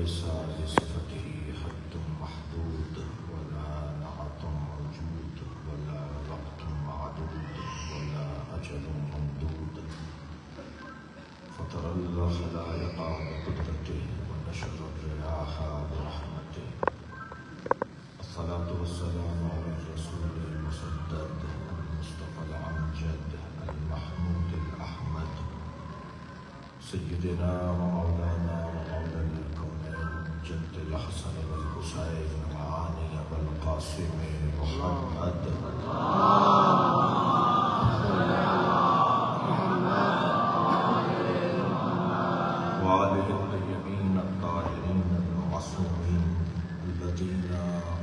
ليس لصفته حد محدود ولا نعت موجود ولا وقت معدود ولا أجل ممدود فطر الخلائق بقدرته ونشر الرياح برحمته الصلاة والسلام على الرسول المسدد المصطفى الأمجد المحمود الأحمد سيدنا ومولانا ومولى الكونين جد الحسن والحسين وعاني والقاسم محمد وآله الطيبين الطاهرين المعصومين الذين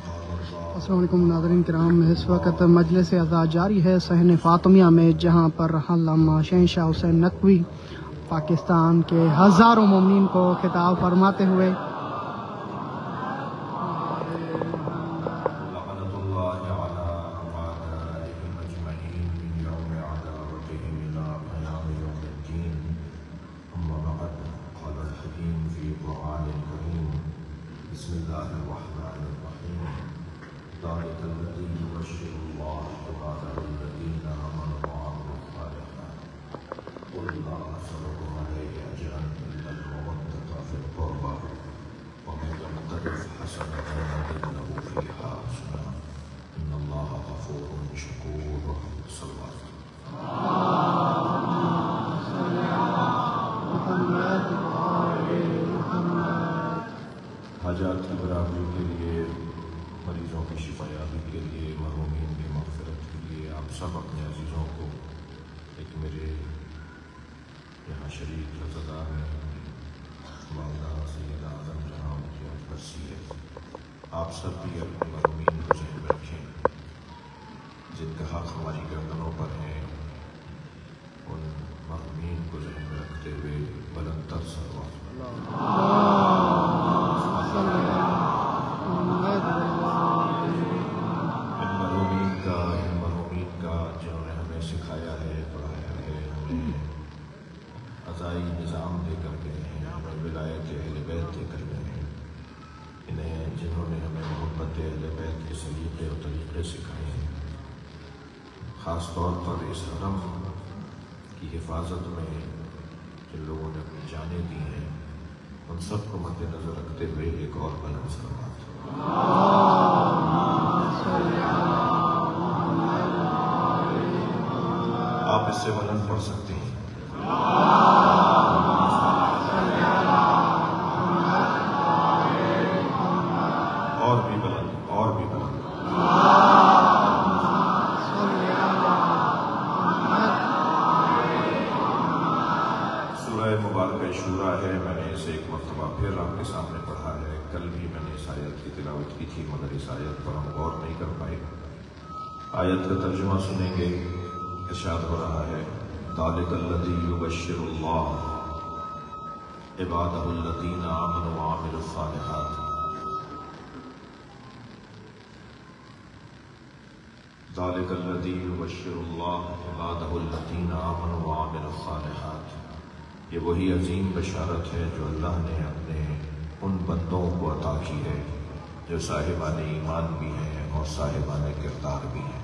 قال الله. السلام علیکم ناظرین کرام، اس وقت مجلس عزا جاری ہے صحن فاطمیہ میں، جہاں پر علامہ شہنشاہ حسین نقوی پاکستان کے ہزاروں مومنین کو خطاب فرماتے ہوئے حاجات کی برابری کے لیے، مریضوں کی شفایابی کے لیے، محرومین کی مغفرت کے لیے آپ سب اپنے عزیزوں کو ایک میرے یہاں شریک رضادار ہیں والدہ سیدہ اعظم جہاں ان کی برسی ہے، آپ سب بھی اپنے محرومین کو ذہن میں رکھیں جن کا حق ہماری گردنوں پر ہیں، ان محرومین کو ذہن میں رکھتے ہوئے بلند تر صلوات ان مرحومین کا جنہوں نے ہمیں سکھایا ہے، پڑھایا ہے، ہمیں عزائی نظام دے کر گئے ہیں، ہمیں ولایت اہل بیت دے کر گئے ہیں، انہیں جنہوں نے ہمیں محبت اہل بیت کے سلیقے اور طریقے سکھائے ہیں، خاص طور پر اس حرم کی حفاظت میں جن لوگوں نے اپنی جانیں دی ہیں، ان سب کو مد نظر رکھتے ہوئے ایک اور بلند صلوات آپ اس سے بلند پڑھ سکتے ہیں۔ اور بھی بلند، اور بھی بلند۔ سورہ مبارکہ شورا ہے، میں نے اسے ایک مرتبہ پھر آپ کے سامنے پڑھا ہے، کل بھی میں نے اس آیت کی تلاوت کی تھی مگر اس آیت پر ہم غور نہیں کر پائے۔ آیت کا ترجمہ سنیں گے، ارشاد ہو رہا ہے ذَلِكَ الَّذِي يُبَشِّرُ اللَّهُ عِبَادَهُ الَّذِينَ آمَنُوا وَعَمِلُوا الصَّالِحَاتِ ذَلِكَ الَّذِي يُبَشِّرُ اللَّهُ عِبَادَهُ الَّذِينَ آمَنُوا وَعَمِلُوا الصَّالِحَاتِ، یہ وہی عظیم بشارت ہے جو اللہ نے اپنے ان بندوں کو عطا کی ہے جو صاحبان ایمان بھی ہیں اور صاحبان کردار بھی ہیں،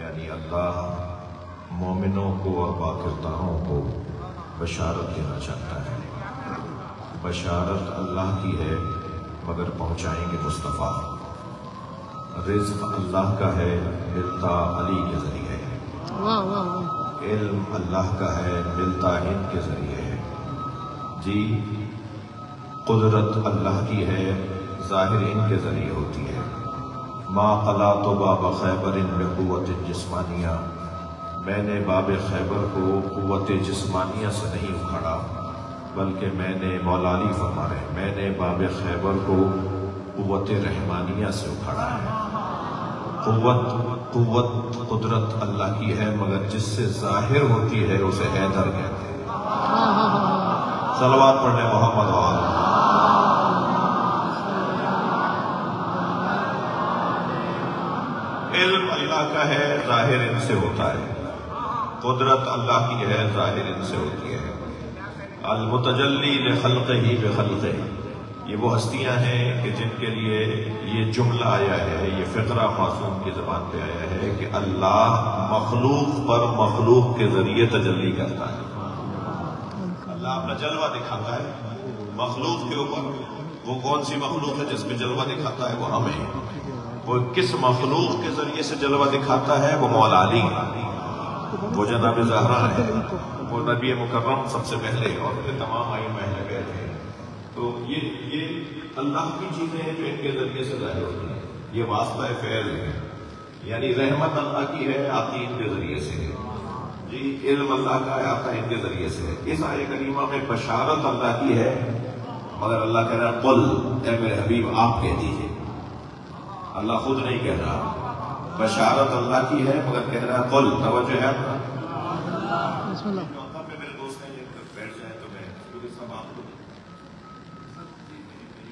یعنی اللہ مومنوں کو اور باکرداروں کو بشارت دینا چاہتا ہے۔ بشارت اللہ کی ہے مگر پہنچائیں گے مصطفیٰ، رزق اللہ کا ہے ملتا علی کے ذریعے ہے، علم اللہ کا ہے ملتا ہند کے ذریعے ہے، جی قدرت اللہ کی ہے ظاہر ان کے ذریعے ہوتی ہے۔ ما قلعت باب خیبر بقوت جسمانیہ، میں نے باب خیبر کو قوت جسمانیہ سے نہیں اکھاڑا بلکہ میں نے، مولا علی فرما رہے ہیں، میں نے باب خیبر کو قوت رحمانیہ سے اکھاڑا ہے۔ قوت قدرت اللہ کی ہے مگر جس سے ظاہر ہوتی ہے اسے حیدر کہتے ہیں۔ صلوات پڑھنے محمد وآلہ۔ علم اللہ کا ہے ظاہر ان سے ہوتا ہے، قدرت اللہ کی ہے ظاہر ان سے ہوتی ہے۔ المتجلی لخلقہ بخلقہ، یہ وہ ہستیاں ہیں کہ جن کے لیے یہ جملہ آیا ہے، یہ فقرہ معصوم کی زبان پہ آیا ہے کہ اللہ مخلوق پر مخلوق کے ذریعے تجلی کرتا ہے۔ اللہ اپنا جلوہ دکھاتا ہے مخلوق کے اوپر۔ وہ کون سی مخلوق ہے جس میں جلوہ دکھاتا ہے؟ وہ ہمیں۔ وہ کس مخلوق کے ذریعے سے جلوہ دکھاتا ہے؟ وہ مولا علی، وہ جناب زہرا ہے، وہ نبی مکرم سب سے پہلے، اور پھر تمام ائمہ اہل بیت ہیں۔ تو یہ اللہ کی چیزیں ہیں جو ان کے ذریعے سے ظاہر ہوتی ہیں۔ یہ واسطہ فیض ہے، یعنی رحمت اللہ کی ہے، آتی ان کے ذریعے سے ہے جی، علم اللہ کا ہے، آتا ان کے ذریعے سے ہے۔ اس آیہ کریمہ میں بشارت اللہ کی ہے، مگر اللہ کہہ رہا ہے قل، اے میرے حبیب آپ کہہ دیجیے۔ اللہ خود نہیں کہہ رہا، بشارت اللہ کی ہے مگر کہہ رہا ہے قل۔ توجہ ہے بسم اللہ۔ میرے دوست ہیں بیٹھ جائیں تو میں سب آپ کو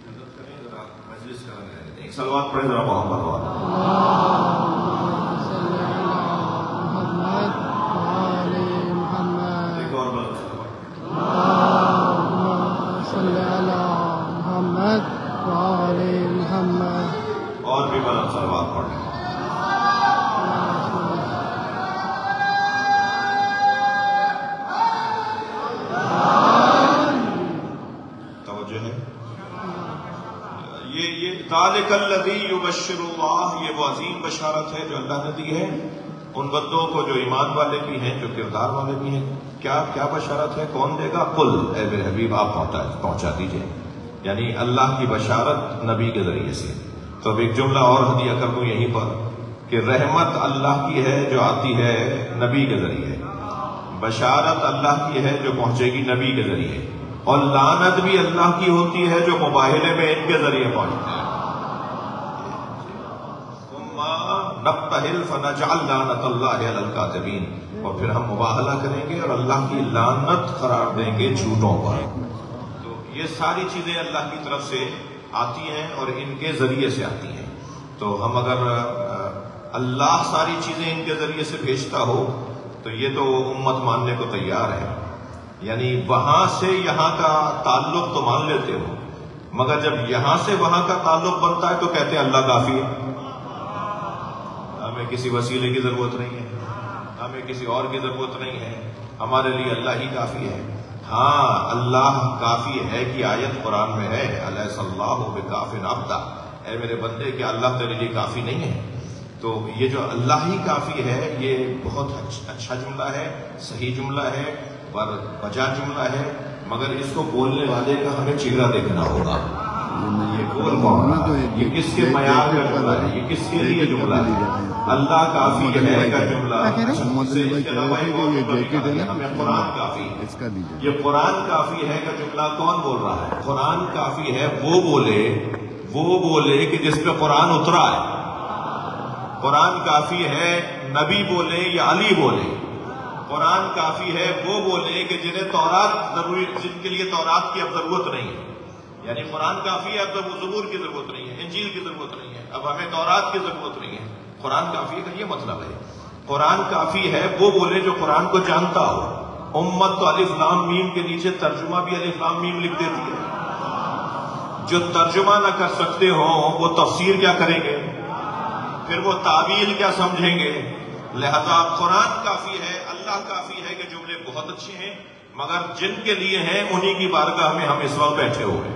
مدد کریں، ذرا مجلس کر رہے ہیں۔ ایک صلوات پڑھیں ذرا محمد والا۔ ایک اور بات اور بھی بلند صلوات پڑھیں۔ توجہ ہے، یہ ذالک الذی یبشر اللہ، یہ وہ عظیم بشارت ہے جو اللہ نے دی ہے ان بندوں کو جو ایمان والے بھی ہیں، جو کردار والے بھی ہیں۔ کیا بشارت ہے؟ کون دے گا؟ قل، اے میرے حبیب آپ پہنچا دیجئے، یعنی اللہ کی بشارت نبی کے ذریعے سے۔ تو اب ایک جملہ اور ہدیہ کر دوں یہیں پر کہ رحمت اللہ کی ہے جو آتی ہے نبی کے ذریعے، بشارت اللہ کی ہے جو پہنچے گی نبی کے ذریعے، اور لعنت بھی اللہ کی ہوتی ہے جو مباہلے میں ان کے ذریعے پہنچتے ہیں۔ ثم نبتہل فنجعل لعنت اللہ علی الکاذبین، اور پھر ہم مباہلہ کریں گے اور اللہ کی لعنت قرار دیں گے جھوٹوں پر۔ تو یہ ساری چیزیں اللہ کی طرف سے آتی ہیں اور ان کے ذریعے سے آتی ہیں۔ تو ہم اگر اللہ ساری چیزیں ان کے ذریعے سے بھیجتا ہو تو یہ تو امت ماننے کو تیار ہے، یعنی وہاں سے یہاں کا تعلق تو مان لیتے ہو، مگر جب یہاں سے وہاں کا تعلق بنتا ہے تو کہتے ہیں اللہ کافی ہے، ہمیں کسی وسیلے کی ضرورت نہیں ہے، ہمیں کسی اور کی ضرورت نہیں ہے، ہمارے لیے اللہ ہی کافی ہے۔ ہاں، اللہ کافی ہے کی آیت قرآن میں ہے، الیس اللہ بکاف عبدہ، اے میرے بندے کیا اللہ تیرے لیے کافی نہیں ہے؟ تو یہ جو اللہ ہی کافی ہے یہ بہت اچھا جملہ ہے، صحیح جملہ ہے، پر بجا جملہ ہے، مگر اس کو بولنے والے کا ہمیں چہرہ دیکھنا ہوگا۔ یہ بول کون رہا ہے؟ یہ کس کے معیار کا جملہ ہے؟ یہ کس کے لیے جملہ ہے؟ اللہ کافی ہے کا جملہ، ہمیں قرآن کافی ہے، یہ قرآن کافی ہے کا جملہ کون بول رہا ہے؟ قرآن کافی ہے وہ بولے کہ جس پہ قرآن اترا ہے۔ قرآن کافی ہے نبی بولے یا علی بولے، قرآن کافی ہے وہ بولے کہ جنہیں جن کے لیے تورات کی اب ضرورت نہیں ہے، یعنی قرآن کافی ہے، اب تو زبور کی ضرورت نہیں ہے، انجیل کی ضرورت نہیں ہے، اب ہمیں تورات کی ضرورت نہیں ہے، قرآن کافی ہے کا یہ مطلب ہے۔ قرآن کافی ہے وہ بولے جو قرآن کو جانتا ہو۔ امت تو الف لام میم کے نیچے ترجمہ بھی الف لام میم لکھ دیتی ہے، جو ترجمہ نہ کر سکتے ہوں وہ تفسیر کیا کریں گے؟ پھر وہ تعویل کیا سمجھیں گے؟ لہذا قرآن کافی ہے، اللہ کافی ہے کہ جملے بہت اچھے ہیں، مگر جن کے لیے ہیں انہی کی بارگاہ میں ہم اس وقت بیٹھے ہوئے،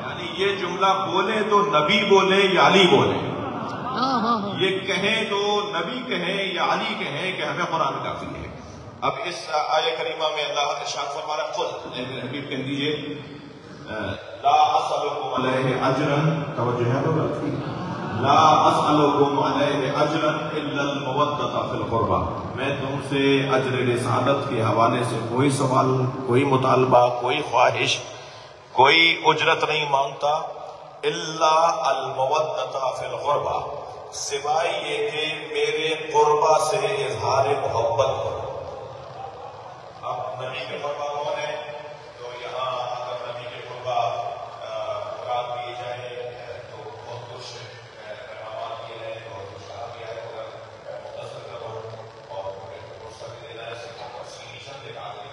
یعنی یہ جملہ بولے تو نبی بولے یا علی بولے، یہ کہیں تو نبی کہیں یا علی کہیں کہ ہمیں قرآن کافی ہے۔ اب اس آیہ کریمہ میں اللہ ارشاد فرما رہا ہے، خود میرے حبیب کہہ دیجئے لا اسألکم علیہ اجرا، توجہ ہے لوگ، لا اسألکم علیہ اجرا الا المودۃ فی القربى، میں تم سے اجر رسالت کے حوالے سے کوئی سوال، کوئی مطالبہ، کوئی خواہش، کوئی اجرت نہیں مانگتا، الا المودۃ فی القربى، سوائے یہ کہ میرے قربہ سے اظہار محبت کرو۔ اب نبی کے قربہ کون ہے؟ تو یہاں اگر نبی کے قربہ مراد دیے جائے تو بہت کچھ پیغامات کیے ہیں، بہت کچھ کہا گیا ہے، اگر مختصر کرو اور غصہ بھی دینا ہے، تفصیلی چند ایک آدمی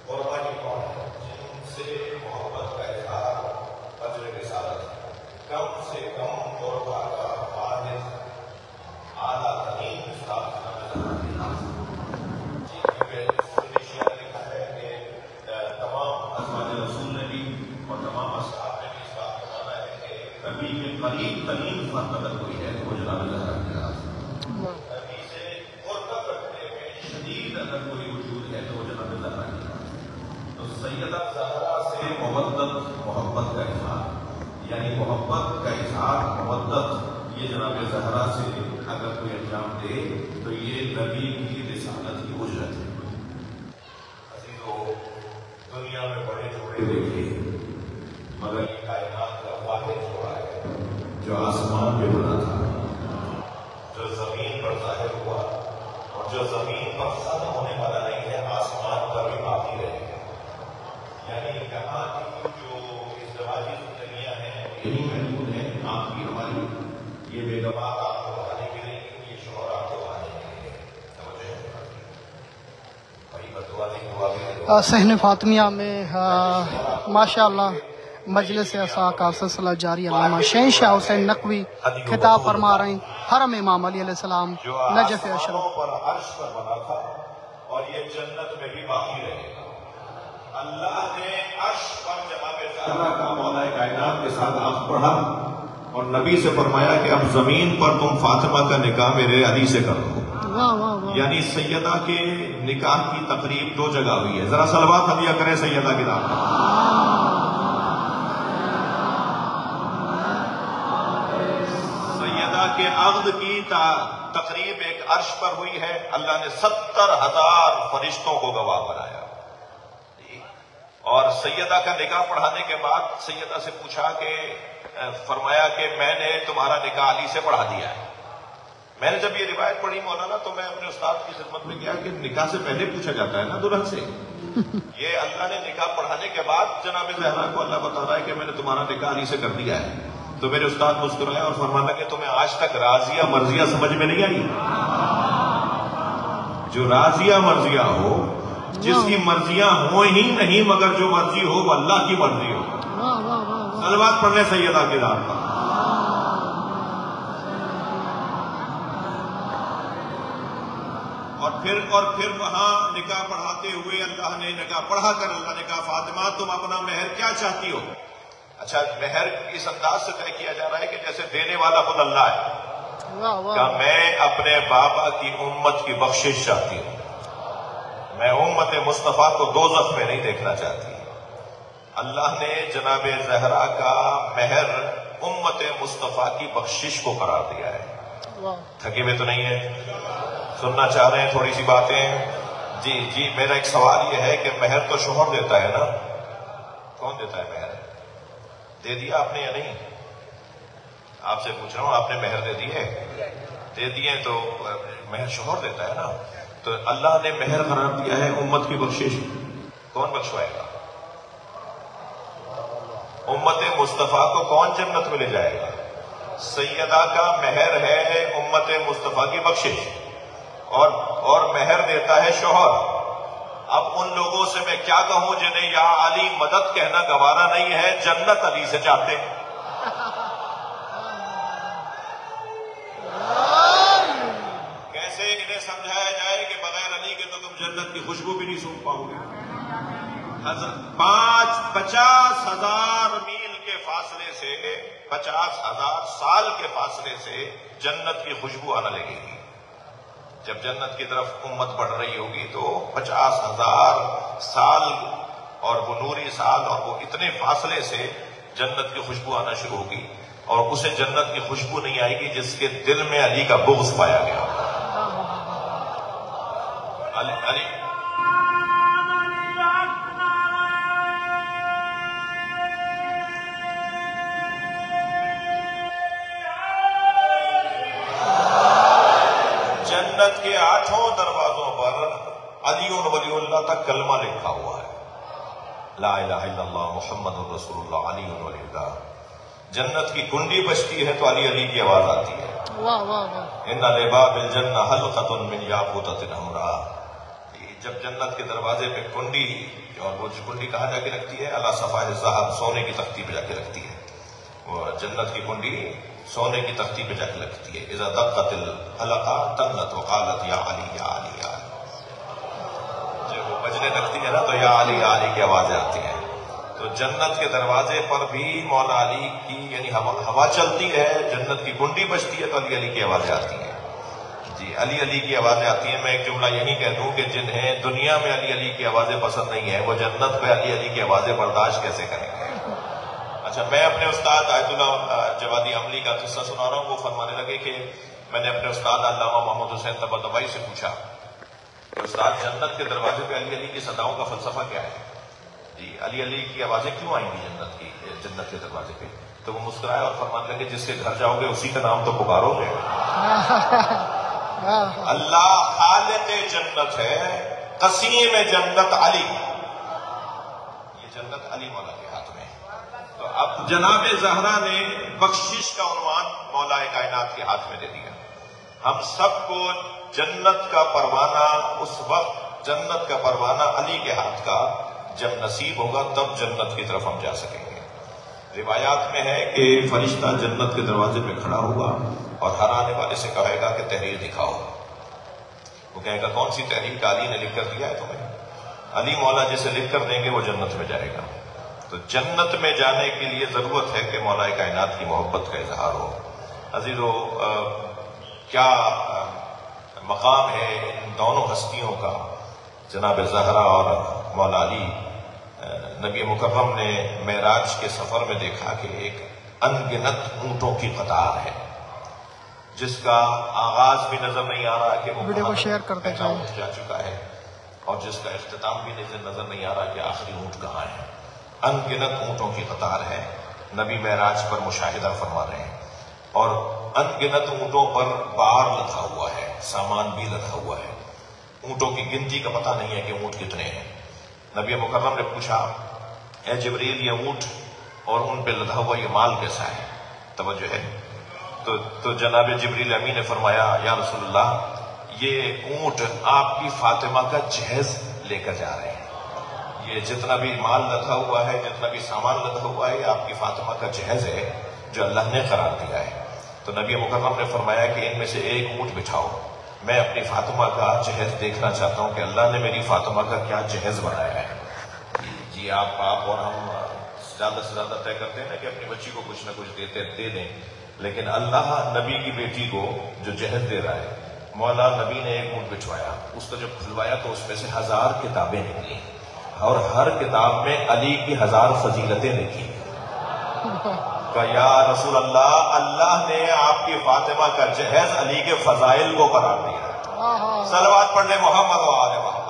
قربہ یہ کون ہے؟ جن سے محبت ہے اگر کوئی وجود ہے تو وہ جناب زہرا کی ذات. تو سیدہ زہرا سے محبت کا اظہار، یعنی محبت کا اظہار، محبت یہ جناب زہرا سے اگر کوئی انجام دے تو یہ نبی کی رسالت کی اجرت ہے. عزیزو، دنیا میں بڑے جوڑے دیکھے مگر یہ کائنات کا واحد جوڑا ہے جو آسمان پہ بنا تھا، جو زمین پر ظاہر ہوا اور جو زمین پر ختم ہونے والا نہیں ہے، آسمان پر بھی باقی رہے گا. یعنی یہاں کی جو ازدواجی زندگیاں ہیں یہی محدود ہیں. آپ کی ہماری یہ بیگمات آپ کو بتانے کے لیے، یہ شوہر آپ کو بتانے کے لیے بھائی بدعا نہیں ہوا. صحن فاطمیہ میں ماشاءاللہ مجلس عصا کا سلسلہ جاری. علامہ شہنشاہ حسین نقوی خطاب فرما رہے ہیں حرم امام علی علیہ السلام نجف اشرف. پر عرش پر بنا تھا اور یہ جنت میں بھی باقی رہے گا. اللہ نے عرش پر جناب زہرا کا مولا کائنات کے ساتھ عقد پڑھا اور نبی سے فرمایا کہ اب زمین پر تم فاطمہ کا نکاح میرے علی سے کر دو. یعنی سیدہ کے نکاح کی تقریب 2 جگہ ہوئی ہے. ذرا صلوات ہدیہ کریں سیدہ کی نام پر. کہ عقد کی تقریب ایک عرش پر ہوئی ہے. اللہ نے 70,000 فرشتوں کو گواہ بنایا اور سیدہ کا نکاح پڑھانے کے بعد سیدہ سے پوچھا کہ فرمایا کہ میں نے تمہارا نکاح علی سے پڑھا دیا ہے. میں نے جب یہ روایت پڑھی مولانا تو میں اپنے استاد کی خدمت میں گیا کہ نکاح سے پہلے پوچھا جاتا ہے نا دلہن سے. یہ اللہ نے نکاح پڑھانے کے بعد جناب زہرا کو اللہ بتا رہا ہے کہ میں نے تمہارا نکاح علی سے کر دیا ہے. تو میرے استاد مسکرائے اور فرمانا کہ تمہیں آج تک راضیہ مرضیہ سمجھ میں نہیں آئی؟ جو راضیہ مرضیہ ہو، جس کی مرضیاں ہوں ہی نہیں مگر جو مرضی ہو وہ اللہ کی مرضی ہو. صلوات پڑھنے سیدہ کی رات پر. اور پھر وہاں نکاح پڑھاتے ہوئے اللہ نے نکاح پڑھا کر اللہ نے کہا فاطمہ تم اپنا مہر کیا چاہتی ہو؟ اچھا، مہر اس انداز سے طے کیا جا رہا ہے کہ جیسے دینے والا خود اللہ ہے. کہ میں اپنے بابا کی امت کی بخشش چاہتی ہوں. میں امت مصطفیٰ کو دوزخ میں نہیں دیکھنا چاہتی. اللہ نے جناب زہرا کا مہر امت مصطفیٰ کی بخشش کو قرار دیا ہے. تھکے ہوئے تو نہیں ہے؟ سننا چاہ رہے ہیں تھوڑی سی باتیں؟ جی میرا ایک سوال یہ ہے کہ مہر تو شوہر دیتا ہے نا؟ کون دیتا ہے مہر؟ دے دیا آپ نے یا نہیں؟ آپ سے پوچھ رہا ہوں، آپ نے مہر دے دیے؟ دے دیے تو مہر شوہر دیتا ہے نا. تو اللہ نے مہر قرار دیا ہے امت کی بخشش. کون بخشوائے گا؟ امت مصطفیٰ کو کون جنت میں لے جائے گا؟ سیدہ کا مہر ہے امت مصطفیٰ کی بخشش اور مہر دیتا ہے شوہر. اب ان لوگوں سے میں کیا کہوں جنہیں یا علی مدد کہنا گوارا نہیں ہے، جنت علی سے چاہتے ہیں. کیسے انہیں سمجھایا جائے کہ بغیر علی کے تو تم جنت کی خوشبو بھی نہیں سونگ پاؤ گے؟ 50,000 میل کے فاصلے سے، 50,000 سال کے فاصلے سے جنت کی خوشبو آنا لگے گی. جب جنت کی طرف امت بڑھ رہی ہوگی تو 50,000 سال اور وہ نوری سال اور وہ اتنے فاصلے سے جنت کی خوشبو آنا شروع ہوگی اور اسے جنت کی خوشبو نہیں آئے گی جس کے دل میں علی کا بغض پایا گیا. علی جنت کے 8 دروازوں پر علی ولی اللہ تک کلمہ لکھا ہوا ہے. لا الہ الا اللہ محمد رسول اللہ علی ولی اللہ. جنت کی کنڈی بجتی ہے تو علی علی کی آواز آتی ہے. ان لباب الجنہ حلقۃ من یاقوتۃ حمراء. جب جنت کے دروازے پہ کنڈی، اور وہ کنڈی کہاں جا کے رکھتی ہے؟ علی صفائح الذھب، سونے کی تختی پہ جا کے رکھتی ہے. وہ جنت کی کنڈی سونے کی تختی پہ جا کے لگتی ہے. اذا دقت الحلقہ تنت وقالت یا علی یا علی یا علی. جب وہ بجنے لگتی ہے نا تو یا علی یا علی کی آوازیں آتی ہیں. تو جنت کے دروازے پر بھی مولا علی کی یعنی ہوا چلتی ہے، جنت کی کنڈی بجتی ہے تو علی علی کی آوازیں آتی ہیں. جی علی علی کی آوازیں آتی ہیں. میں ایک جملہ یہی کہہ دوں کہ جنہیں دنیا میں علی علی کی آوازیں پسند نہیں ہیں وہ جنت پہ علی علی کی آوازیں برداشت کیسے کریں گے؟ اچھا، میں اپنے استاد آیت اللہ جوادی عملی کا قصہ سنا رہا ہوں. وہ فرمانے لگے کہ میں نے اپنے استاد علامہ محمد حسین طباطبائی سے پوچھا کہ استاد جنت کے دروازے پہ علی علی کی صداؤں کا فلسفہ کیا ہے؟ جی، علی علی کی آوازیں کیوں آئیں گی جنت کے دروازے پہ؟ تو وہ مسکرائے اور فرمانے لگے جس کے گھر جاؤ گے اسی کا نام تو پکارو گے. اللہ خالق جنت ہے، قسیم جنت علی. یہ جنت علی مولا کے ہاتھ میں. تو اب جناب زہرا نے بخشش کا عنوان مولا کائنات کے ہاتھ میں دے دیا. ہم سب کو جنت کا پروانہ اس وقت، جنت کا پروانہ علی کے ہاتھ کا جب نصیب ہوگا تب جنت کی طرف ہم جا سکیں گے. روایات میں ہے کہ فرشتہ جنت کے دروازے پہ کھڑا ہوگا اور ہر آنے والے سے کہے گا کہ تحریر دکھاؤ. وہ کہے گا کون سی تحریر کا علی نے لکھ کر دیا ہے تمہیں؟ علی مولا جسے لکھ کر دیں گے وہ جنت میں جائے گا. تو جنت میں جانے کے لیے ضرورت ہے کہ مولا کائنات کی محبت کا اظہار ہو. عزیزو، کیا مقام ہے ان دونوں ہستیوں کا، جناب زہرا اور مولا علی. نبی مکرم نے معراج کے سفر میں دیکھا کہ ایک انگنت اونٹوں کی قطار ہے جس کا آغاز بھی نظر نہیں آ رہا کہ وہ ویڈیو کو شیئر کرتے اونٹ جا چکا ہے، اور جس کا اختتام بھی نظر نہیں آ رہا کہ آخری اونٹ کہاں ہے. انگنت اونٹوں کی قطار ہے. نبی معراج پر مشاہدہ فرما رہے ہیں اور انگنت اونٹوں پر بار لدھا ہوا ہے، سامان بھی لدھا ہوا ہے. اونٹوں کی گنتی کا پتہ نہیں ہے کہ اونٹ کتنے ہیں. نبی مکرم نے پوچھا اے جبریل یہ اونٹ اور ان پہ لدھا ہوا یہ مال کیسا ہے؟ توجہ ہے. تو جناب جبریل امین نے فرمایا یا رسول اللہ یہ اونٹ آپ کی فاطمہ کا جہیز لے کر جا رہے ہیں. یہ جتنا بھی مال لدھا ہوا ہے، جتنا بھی سامان لدھا ہوا ہے، یہ آپ کی فاطمہ کا جہیز ہے جو اللہ نے قرار دیا ہے. تو نبی مکرم نے فرمایا کہ ان میں سے ایک اونٹ بٹھاؤ، میں اپنی فاطمہ کا جہیز دیکھنا چاہتا ہوں کہ اللہ نے میری فاطمہ کا کیا جہیز بنایا ہے. جی آپ اور ہم زیادہ سے زیادہ طے کرتے ہیں نا کہ اپنی بچی کو کچھ نہ کچھ دے دیں، لیکن اللہ نبی کی بیٹی کو جو جہیز دے رہا ہے. مولا نبی نے ایک اونٹ بچھوایا، اس کو جب کھلوایا تو اس میں سے 1000 کتابیں نکلی اور ہر کتاب میں علی کی 1000 فضیلتیں لکھی. کہ یا رسول اللہ، اللہ نے آپ کی فاطمہ کا جہیز علی کے فضائل کو قرار دیا. صلوات پڑھ لیں محمد و آل محمد.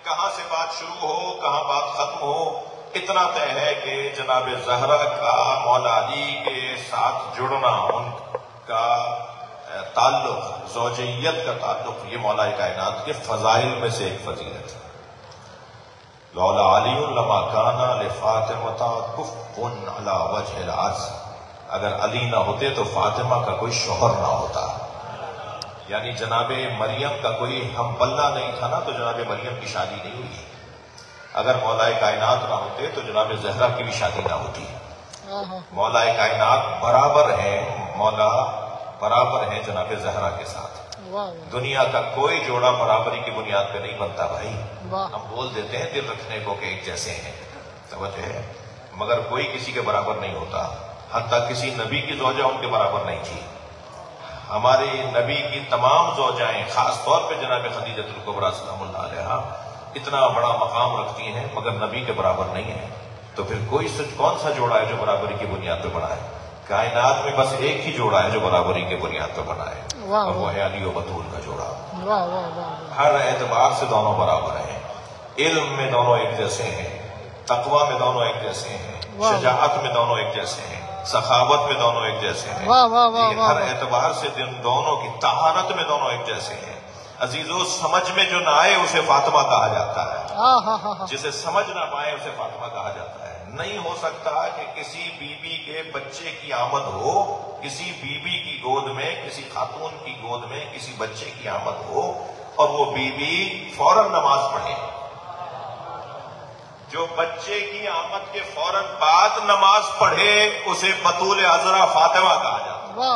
کہاں سے بات شروع ہو کہاں بات ختم ہو، اتنا طے ہے کہ جناب زہرا کا مولا علی کے ساتھ جڑنا، ان کا تعلق، زوجیت کا تعلق، یہ مولا کائنات کے فضائل میں سے ایک فضیلت ہے. لولا علی لما کان لفاطمہ کفء علی وجہ الارض. اگر علی نہ ہوتے تو فاطمہ کا کوئی شوہر نہ ہوتا. یعنی جناب مریم کا کوئی ہم پلہ نہیں تھا نا، تو جناب مریم کی شادی نہیں ہوئی. اگر مولا کائنات نہ ہوتے تو جناب زہرا کی بھی شادی نہ ہوتی. مولا کائنات برابر ہیں، مولا برابر ہیں جناب زہرا کے ساتھ. دنیا کا کوئی جوڑا برابری کی بنیاد پہ نہیں بنتا بھائی. ہم بول دیتے ہیں دل رکھنے کو کہ ایک جیسے ہیں، توجہ ہے، مگر کوئی کسی کے برابر نہیں ہوتا. حتیٰ کسی نبی کی زوجہ ان کے برابر نہیں تھی. ہمارے نبی کی تمام زوجائیں، خاص طور پہ جناب خدیجہ الکبریٰ سلام اللہ علیہا، اتنا بڑا مقام رکھتی ہیں مگر نبی کے برابر نہیں ہے. تو پھر کون سا جوڑا ہے جو برابری کی بنیاد پہ بنا ہے؟ کائنات میں بس ایک ہی جوڑا ہے جو برابری کی بنیاد پہ بنا ہے، اور وہ ہے علی و بطول کا جوڑا. ہر اعتبار سے دونوں برابر ہیں. علم میں دونوں ایک جیسے ہیں، تقوی میں دونوں ایک جیسے ہیں، شجاعت میں دونوں ایک جیسے ہیں، سخاوت میں دونوں ایک جیسے ہیں. ہر اعتبار سے دونوں کی طہارت میں دونوں ایک جیسے ہیں. عزیزو، سمجھ میں جو نہ آئے اسے فاطمہ کہا جاتا ہے، جسے سمجھ نہ پائے اسے فاطمہ کہا جاتا ہے. نہیں ہو سکتا کہ کسی بیوی کے بچے کی آمد ہو، کسی بیوی کی گود میں، کسی خاتون کی گود میں کسی بچے کی آمد ہو اور وہ بیوی فوراً نماز پڑھے. جو بچے کی آمد کے فوراً بعد نماز پڑھے اسے بطول عذرا فاطمہ کہا جاتا ہے.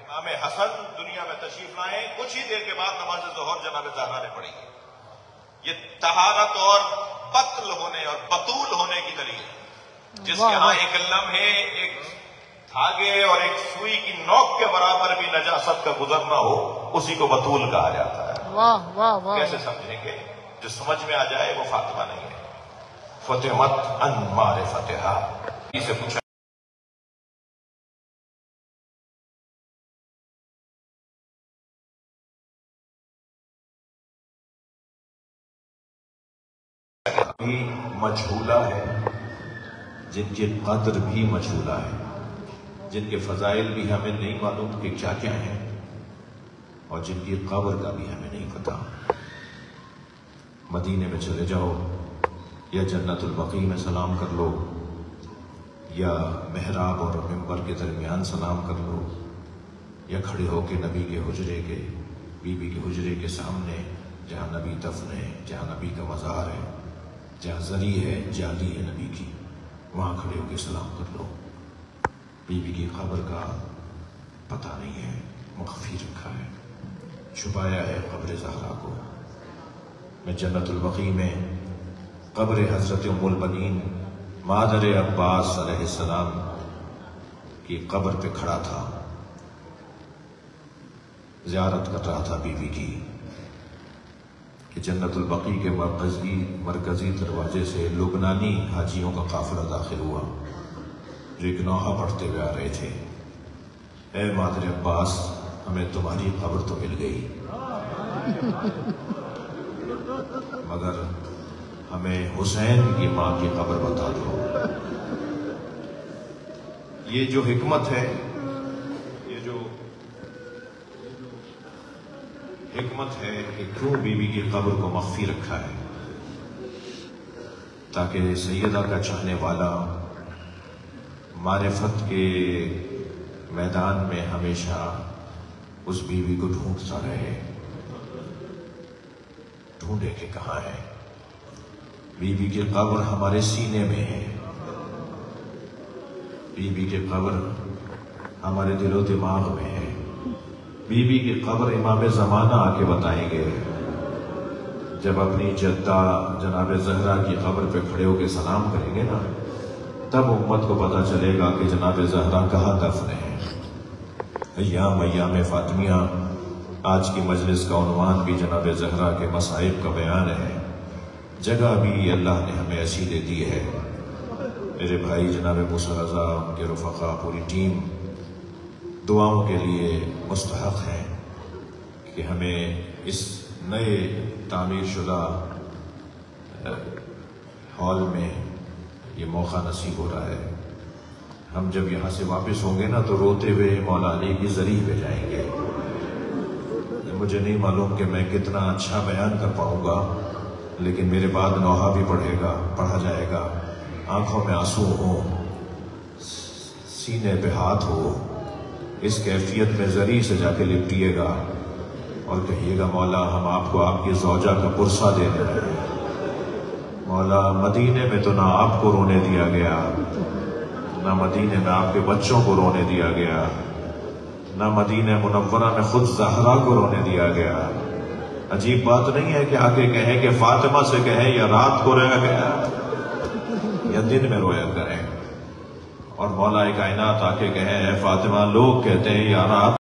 امام امام حسن دنیا میں تشریف لائے، کچھ ہی دیر کے بعد نماز ظہر جناب زہرا نے پڑھی۔ یہ طہارت اور قتل ہونے اور بطول ہونے کی دلیل ہے، جس کے ہاں ایک لمحے، ایک دھاگے اور ایک سوئی کی نوک کے برابر بھی نجاست کا گزرنا ہو، اسی کو بطول کہا جاتا ہے۔ واہ واہ واہ، کیسے سمجھیں گے؟ جو سمجھ میں آ جائے وہ فاطمہ نہیں ہے۔ فتحت ان معرفتھا، اسے پوچھا بھی مجھولہ ہے، جن کی قدر بھی مجھولہ ہے، جن کے فضائل بھی ہمیں نہیں معلوم کہ کیا کیا ہیں، اور جن کی قبر کا بھی ہمیں نہیں پتا۔ مدینے میں چلے جاؤ، یا جنت البقیع میں سلام کر لو، یا محراب اور ممبر کے درمیان سلام کر لو، یا کھڑے ہو کے نبی کے حجرے کے، بی بی کے حجرے کے سامنے، جہاں نبی دفن ہے، جہاں نبی کا مزار ہے، جہاں زری ہے، جالی ہے نبی کی، وہاں کھڑے ہو کے سلام کر لو۔ بی بی کی قبر کا پتہ نہیں ہے، مخفی رکھا ہے، چھپایا ہے قبر زہرا کو۔ میں جنت البقیع میں قبر حضرت ام البنین مادر عباس علیہ السلام کی قبر پہ کھڑا تھا، زیارت کر رہا تھا بی بی کی، کہ جنت البقیع کے مرکزی دروازے سے لبنانی حاجیوں کا قافلہ داخل ہوا، جو ایک نوحہ پڑھتے ہوئے آ رہے تھے، اے مادر عباس، ہمیں تمہاری قبر تو مل گئی، مگر ہمیں حسین کی ماں کی قبر بتا دو۔ یہ جو حکمت ہے، یہ جو حکمت ہے کہ کیوں بی بی کی قبر کو مخفی رکھا ہے، تاکہ سیدہ کا چاہنے والا معرفت کے میدان میں ہمیشہ اس بیوی کو ڈھونڈتا رہے، ڈھونڈے کہ کہاں ہے۔ بی بی کی قبر ہمارے سینے میں ہے، بی بی کی قبر ہمارے دل و دماغ میں ہے۔ بی بی کی قبر امام زمانہ آ کے بتائیں گے، جب اپنی جدہ جناب زہرا کی قبر پہ کھڑے ہو کے سلام کریں گے نا، تب امت کو پتہ چلے گا کہ جناب زہرا کہاں دفن ہے۔ ایام فاطمیہ، آج کی مجلس کا عنوان بھی جناب زہرا کے مصائب کا بیان ہے، جگہ بھی اللہ نے ہمیں ایسی دے دی ہے۔ میرے بھائی جناب موسیٰ رضا، ان کے رفقا، پوری ٹیم دعاؤں کے لیے مستحق ہیں کہ ہمیں اس نئے تعمیر شدہ ہال میں یہ موقع نصیب ہو رہا ہے۔ ہم جب یہاں سے واپس ہوں گے نا تو روتے ہوئے مولا علی کی زری پہ جائیں گے۔ مجھے نہیں معلوم کہ میں کتنا اچھا بیان کر پاؤں گا، لیکن میرے بعد نوحہ بھی پڑھا جائے گا، آنکھوں میں آنسو ہو، سینے پہ ہاتھ ہو، اس کیفیت میں زری سے جا کے لپٹیے گا اور کہیے گا مولا ہم آپ کو آپ کی زوجہ کا پرسہ دے رہے ہیں۔ مولا مدینے میں تو نہ آپ کو رونے دیا گیا، نہ مدینے میں آپ کے بچوں کو رونے دیا گیا، نہ مدینہ منورہ میں خود زہرا کو رونے دیا گیا۔ عجیب بات نہیں ہے کہ آگے کہیں کہ فاطمہ سے کہیں یا رات کو رویا گیا یا دن میں رویا کریں، اور مولا کائنات آ کے کہیں اے فاطمہ، لوگ کہتے ہیں یا رات